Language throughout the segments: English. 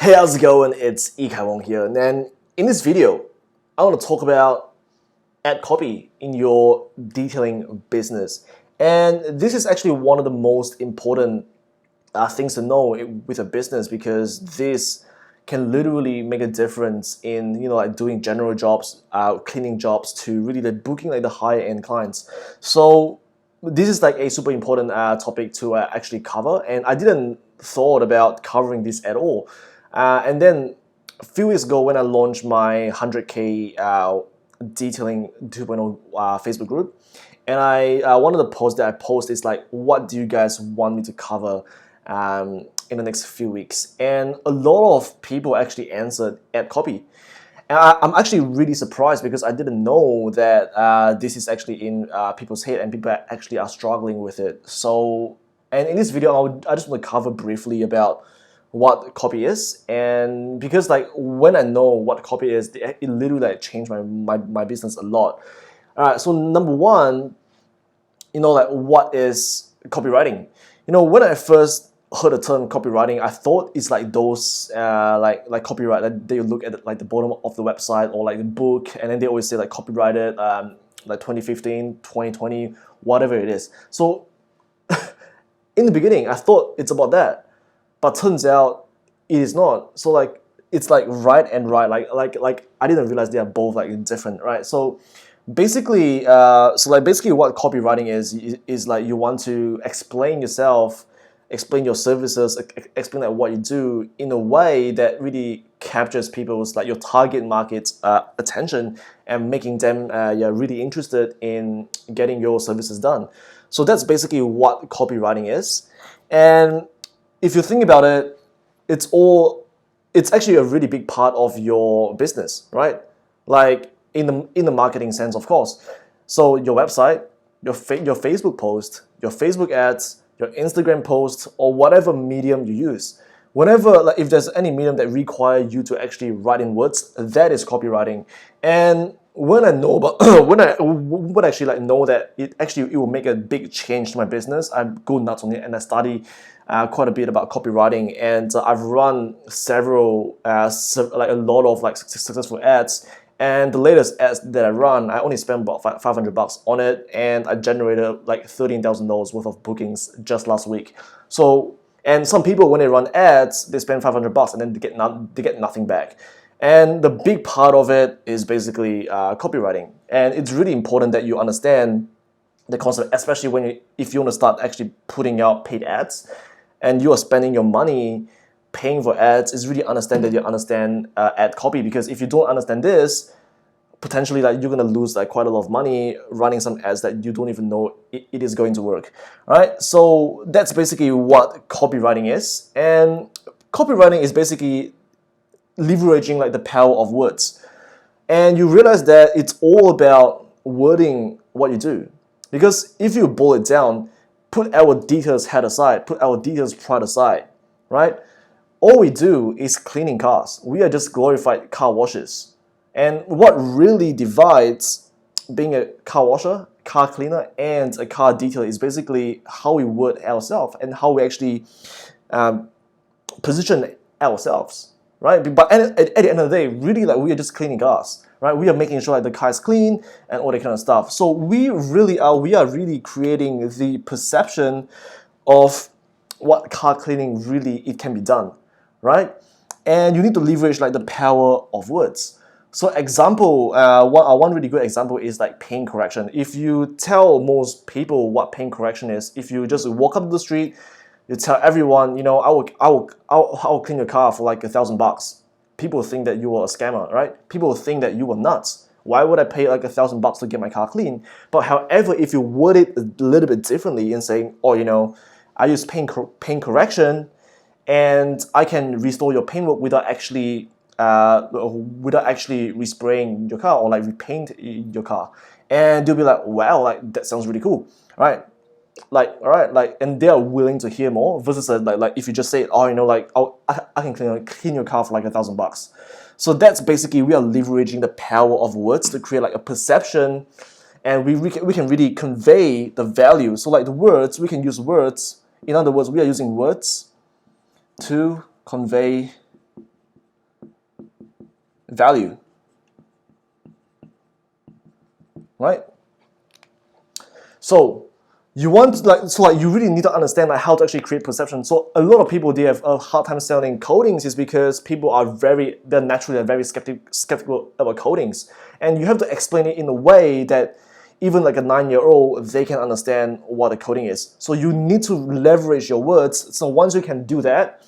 Hey, how's it going? It's Yikhai Wong here, and in this video, I want to talk about ad copy in your detailing business. And this is actually one of the most important things to know with a business, because this can literally make a difference in like doing general jobs, cleaning jobs, to really like booking like the higher end clients. So this is like a super important topic to actually cover, and I didn't thought about covering this at all. And then a few weeks ago, when I launched my 100K detailing 2.0 Facebook group, and one of the posts that I post is like, what do you guys want me to cover in the next few weeks? And a lot of people actually answered ad copy. And I'm actually really surprised, because I didn't know that this is actually in people's head, and people actually are struggling with it. So, and in this video, I just want to cover briefly about what copy is, and because like when I know what copy is, it literally like changed my business a lot. All right, so number one, like what is copywriting? When I first heard the term copywriting, I thought it's like those like copyright that they look at like the bottom of the website, or like the book, and then they always say like copyrighted like 2015, 2020, whatever it is. So in the beginning, I thought it's about that. But turns out it is not. So like it's like right and right. Like I didn't realize they are both like different, right? So basically, basically what copywriting is like you want to explain yourself, explain your services, explain like what you do in a way that really captures people's like your target market's attention, and making them really interested in getting your services done. So that's basically what copywriting is. And if you think about it, it's actually a really big part of your business, right? Like in the marketing sense, of course. So your website, your Facebook post, your Facebook ads, your Instagram post, or whatever medium you use. Whenever, like, if there's any medium that require you to actually write in words, that is copywriting. And when I know about when I would actually like know that it will make a big change to my business, I go nuts on it, and I study quite a bit about copywriting, and I've run several like a lot of like successful ads. And the latest ads that I run, I only spent about $500 on it, and I generated like $13,000 worth of bookings just last week. So, and some people, when they run ads, they spend $500 and then they get nothing back. And the big part of it is basically copywriting, and it's really important that you understand the concept, especially if you want to start actually putting out paid ads, and you are spending your money paying for ads. Is really understand that you understand ad copy, because if you don't understand this, potentially like you're gonna lose like quite a lot of money running some ads that you don't even know it is going to work. All right, so that's basically what copywriting is. And copywriting is basically leveraging like the power of words, and you realize that it's all about wording what you do. Because if you boil it down, put our details head aside, put our details pride aside, right? All we do is cleaning cars. We are just glorified car washers. And what really divides being a car washer, car cleaner, and a car detailer is basically how we word ourselves, and how we actually position ourselves, right? But at the end of the day, really, like, we are just cleaning cars, right? We are making sure like the car is clean and all that kind of stuff. So we are really creating the perception of what car cleaning really it can be done, right? And you need to leverage like the power of words. So example, one really good example is like paint correction. If you tell most people what paint correction is, if you just walk up the street, you tell everyone, I will clean your car for like $1,000. People think that you are a scammer, right? People think that you are nuts. Why would I pay like $1,000 to get my car clean? But however, if you word it a little bit differently and saying, I use paint correction, and I can restore your paintwork without actually respraying your car, or like repaint your car, and they'll be like, wow, like that sounds really cool, right? Like, all right, like, and they are willing to hear more versus like if you just say, I can clean your car for like $1,000. So that's basically, we are leveraging the power of words to create like a perception, and we can really convey the value. So like the words, we can use words. In other words, we are using words to convey value, right? So you want you really need to understand how to actually create perception. So a lot of people, they have a hard time selling codings is because people are they're naturally very skeptical about codings, and you have to explain it in a way that even like a 9-year-old, they can understand what a coding is. So you need to leverage your words. So once you can do that,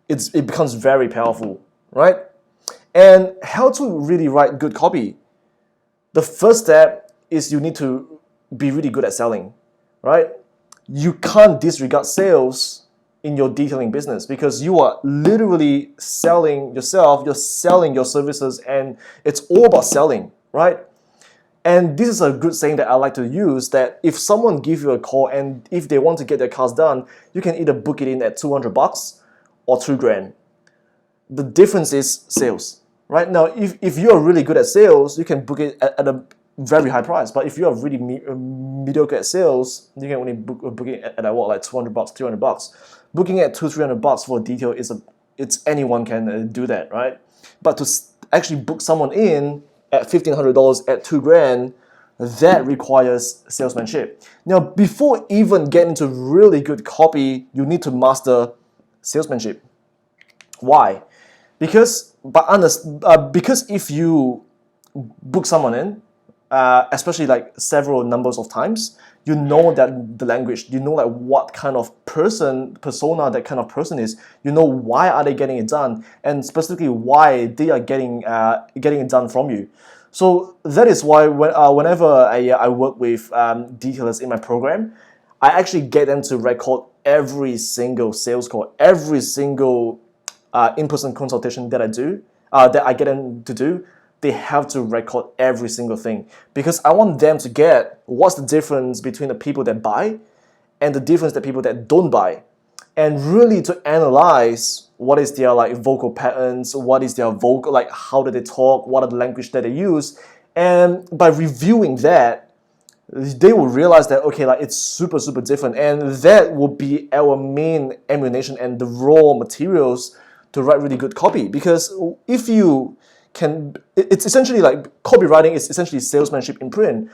it becomes very powerful, right? And how to really write good copy? The first step is you need to be really good at selling, right? You can't disregard sales in your detailing business because you are literally selling yourself, you're selling your services, and it's all about selling, right? And this is a good saying that I like to use, that if someone gives you a call and if they want to get their cars done, you can either book it in at $200 or $2,000. The difference is sales, right? Now, if you're really good at sales, you can book it at a very high price. But if you're really mediocre at sales, you can only book it at like $200, $300. Booking at $200-$300 for a detail it's anyone can do that, right? But to actually book someone in at $1,500 at $2,000, that requires salesmanship. Now, before even getting to really good copy, you need to master salesmanship. Why? Because if you book someone in, especially like several numbers of times, you know that the language, you know like what kind of persona that kind of person is, you know why are they getting it done, and specifically why they are getting it done from you. So that is why whenever I work with detailers in my program, I actually get them to record every single sales call, every single in-person consultation that I get them to do. They have to record every single thing because I want them to get what's the difference between the people that buy and the difference that people that don't buy, and really to analyze what is their like vocal patterns, what is their vocal, like how do they talk, what are the language that they use, and by reviewing that, they will realize that okay, like it's super different, and that will be our main ammunition and the raw materials to write really good copy. Because if you can, it's essentially like copywriting is essentially salesmanship in print.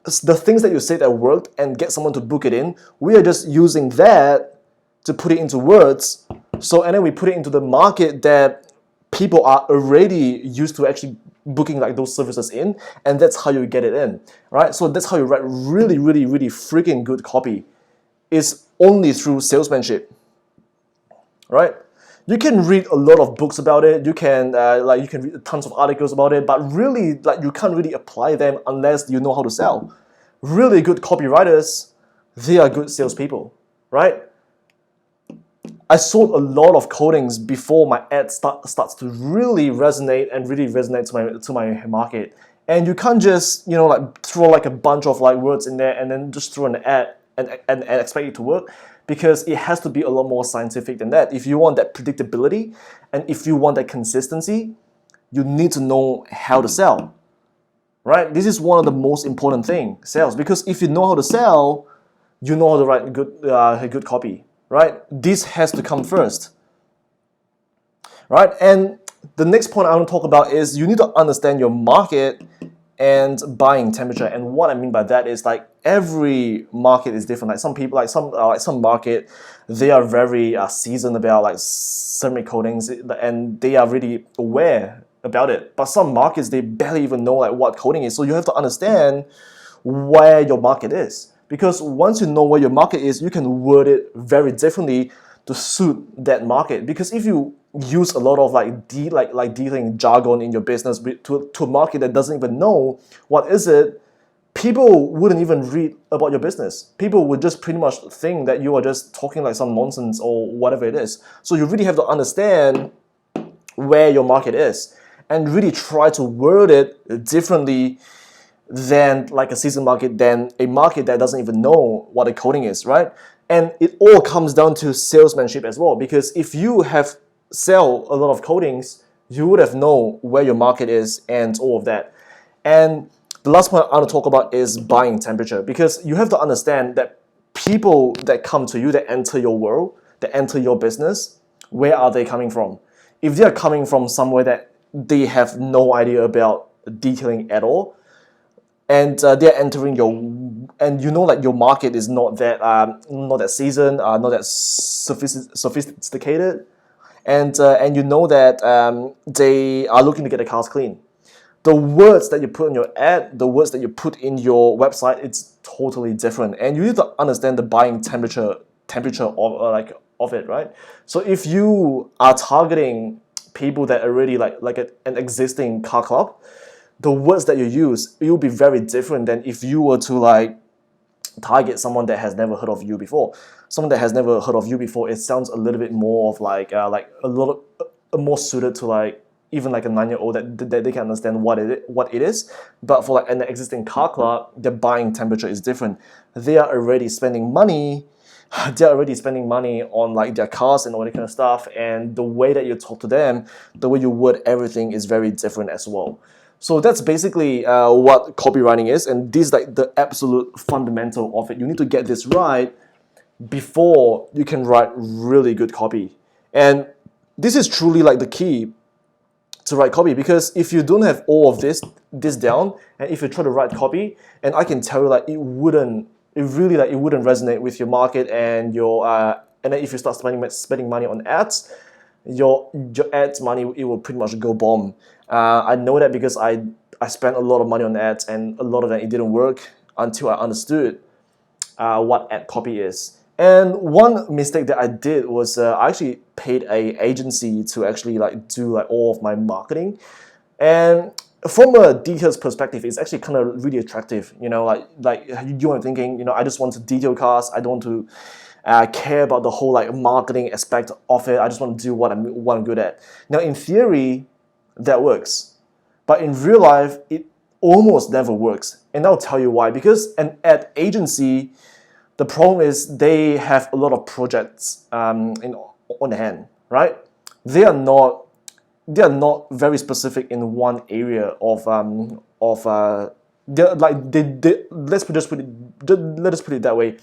The things that you say that worked and get someone to book it in, we are just using that to put it into words. So, and then we put it into the market that people are already used to actually booking like those services in, and that's how you get it in, right? So that's how you write really freaking good copy, is only through salesmanship, right? You can read a lot of books about it. You can read tons of articles about it, but really like you can't really apply them unless you know how to sell. Really good copywriters, they are good salespeople, right? I sold a lot of codings before my ad starts to really resonate to my market. And you can't just like throw like a bunch of like words in there and then just throw an ad and expect it to work. Because it has to be a lot more scientific than that. If you want that predictability and if you want that consistency, you need to know how to sell, right? This is one of the most important things, sales. Because if you know how to sell, you know how to write good copy, right? This has to come first, right? And the next point I want to talk about is you need to understand your market and buying temperature. And what I mean by that is like every market is different. Like some people, like some market, they are very seasoned about like ceramic coatings, and they are really aware about it. But some markets, they barely even know like what coating is. So you have to understand where your market is, because once you know where your market is, you can word it very differently to suit that market. Because if you use a lot of like detailing jargon in your business to a market that doesn't even know what is it, people wouldn't even read about your business. People would just pretty much think that you are just talking like some nonsense or whatever it is. So you really have to understand where your market is and really try to word it differently than like a seasoned market, than a market that doesn't even know what a coding is, right? And it all comes down to salesmanship as well, because if you have sell a lot of coatings, you would have known where your market is and all of that. And the last point I want to talk about is buying temperature, because you have to understand that people that come to you, that enter your world, that enter your business, where are they coming from? If they are coming from somewhere that they have no idea about detailing at all, and they're entering your, and you know, like your market is not that seasoned, not that sophisticated, and you know that they are looking to get the cars clean. The words that you put in your ad, the words that you put in your website, it's totally different, and you need to understand the buying temperature of it, right? So if you are targeting people that are already like an existing car club, the words that you use, it will be very different than if you were to like target someone that has never heard of you before. Someone that has never heard of you before, it sounds a little bit more of like a little more suited to like even like a 9-year-old that they can understand what it is. But for like an existing car club, the buying temperature is different. They are already spending money. They're already spending money on like their cars and all that kind of stuff. And the way that you talk to them, the way you word everything is very different as well. So that's basically what copywriting is, and this is like the absolute fundamental of it. You need to get this right before you can write really good copy. And this is truly like the key to write copy, because if you don't have all of this down, and if you try to write copy, and I can tell you like it wouldn't resonate with your market and your and then if you start spending money on ads, your ads money, it will pretty much go bomb. I know that because I spent a lot of money on ads, and a lot of them it didn't work until I understood what ad copy is. And one mistake that I did was I actually paid a agency to actually like do like all of my marketing. And from a details perspective, it's actually kind of really attractive. You know, like you are thinking, you know, I just want to detail cars. I don't want to care about the whole like marketing aspect of it. I just want to do what I'm good at. Now, in theory, that works, but in real life, it almost never works. And I'll tell you why. Because an ad agency, the problem is they have a lot of projects on the hand, right? They are not very specific in one area of let's just put it that way.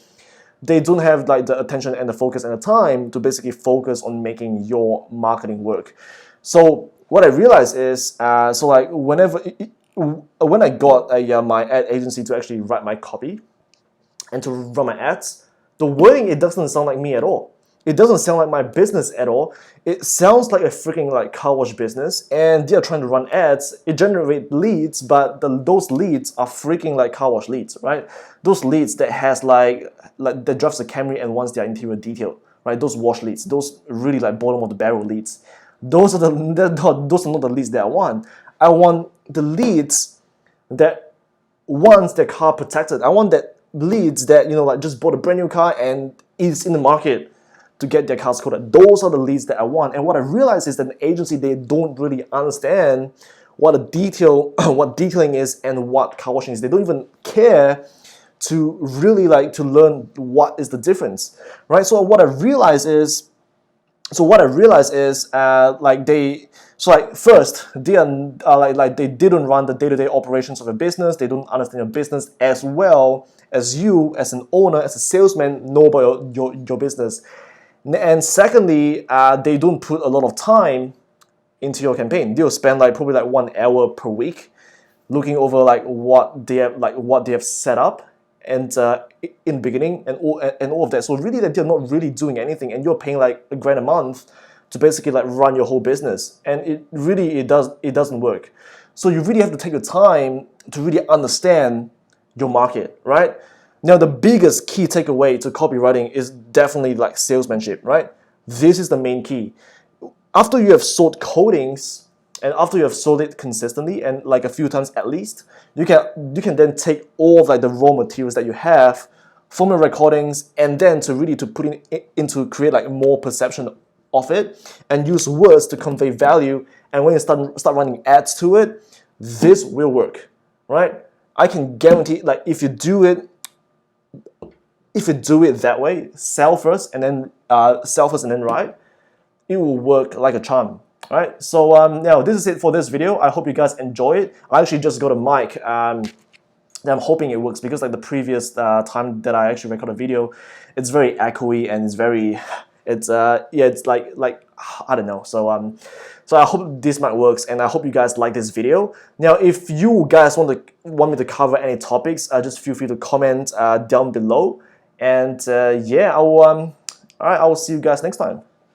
They don't have like the attention and the focus and the time to basically focus on making your marketing work. So what I realized is, so like when I got my ad agency to actually write my copy and to run my ads, the wording, it doesn't sound like me at all. It doesn't sound like my business at all. It sounds like a freaking like car wash business, and they're trying to run ads. It generates leads, but those leads are freaking like car wash leads, right? Those leads that has like that drives a Camry and wants their interior detail, right? Those wash leads, those really like bottom of the barrel leads. Those are not the leads that I want. I want the leads that wants their car protected. I want that leads that, you know, like just bought a brand new car and is in the market to get their cars coded. Those are the leads that I want. And what I realized is that an agency, they don't really understand what detailing is and what car washing is. They don't even care to really like to learn what is the difference, right? So what I realized is, first, they are like they didn't run the day-to-day operations of a business. They don't understand your business as well as you, as an owner, as a salesman, know about your business. And secondly, they don't put a lot of time into your campaign. They'll spend like probably like 1 hour per week looking over like what they have set up and in the beginning and all of that. So really, that they're not really doing anything, and you're paying like $1,000 a month to basically like run your whole business, and it doesn't work. So you really have to take the time to really understand your market, right? Now, the biggest key takeaway to copywriting is definitely like salesmanship, right? This is the main key. After you have sold codings, and after you have sold it consistently and like a few times at least, you can then take all of like the raw materials that you have from the recordings, and then to put into create like more perception of it, and use words to convey value. And when you start running ads to it, this will work, right? I can guarantee, like if you do it that way, sell first and then write, it will work like a charm. All right, so now this is it for this video. I hope you guys enjoy it. I actually just got a mic. And I'm hoping it works, because like the previous time that I actually recorded a video, it's very echoey and it's It's it's like I don't know. So I hope this might works, and I hope you guys like this video. Now, if you guys want me to cover any topics, just feel free to comment down below. And yeah, all right, I will see you guys next time.